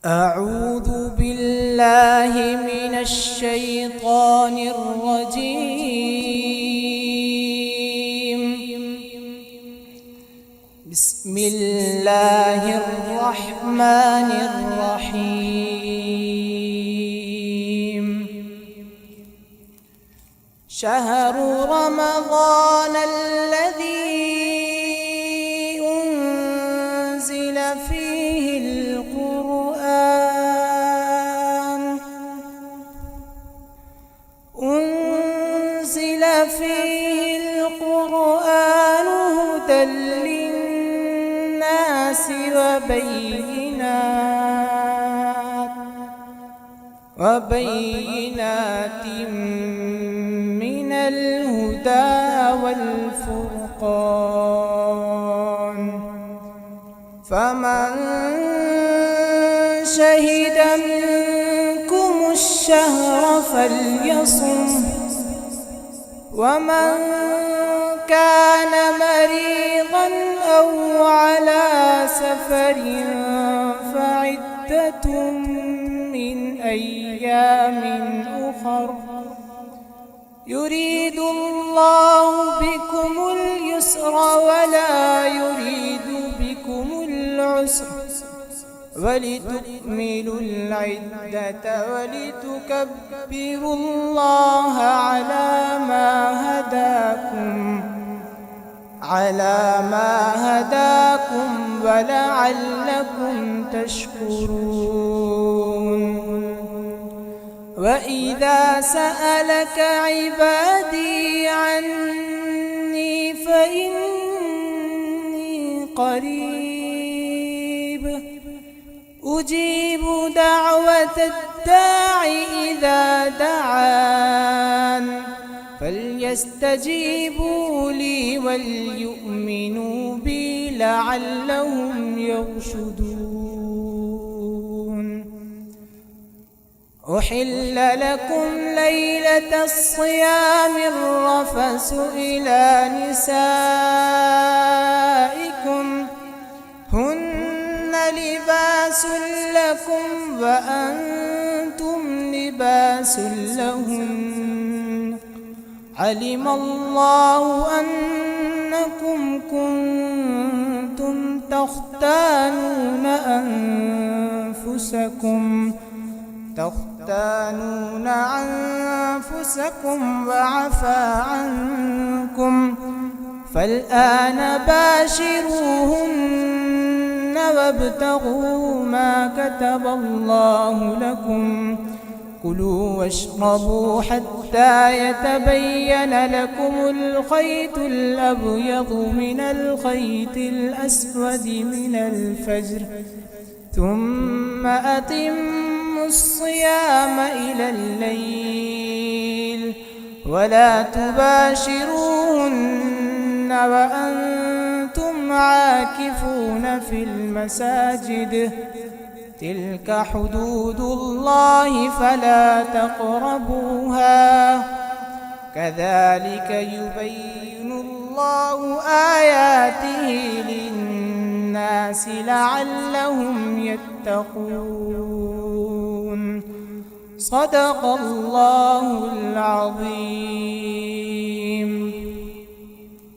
أعوذ بالله من الشيطان الرجيم. بسم الله الرحمن الرحيم. شهر رمضان الذي أنزل فيه القرآن هدى للناس وبينات من الهدى والفرقان، فمن شهد منكم الشهر فليصم، ومن كان مريضا أو على سفر فعدة من أيام أخر، يريد الله بكم اليسر ولا يريد بكم العسر، ولتكملوا العدة ولتكبروا الله على ما هداكم ولعلكم تشكرون. وإذا سألك عبادي عني فإني قريب أجيب دعوة الداع إذا دعان، فليستجيبوا لي وليؤمنوا بي لعلهم يرشدون. أحل لكم ليلة الصيام الرفث إلى نسائكم هن لباس لكم وأنتم لباس لهن، علم الله أنكم كنتم تختانون أنفسكم وعفى عنكم، فالآن باشروهن وابتغوا ما كتب الله لكم، كلوا واشربوا حتى يتبين لكم الخيط الأبيض من الخيط الأسود من الفجر، ثم أتموا الصيام إلى الليل، ولا تباشروهن وأنتم عاكفون في المساجد، تلك حدود الله فلا تقربوها، كذلك يبين الله آياته للناس لعلهم يتقون. صدق الله العظيم.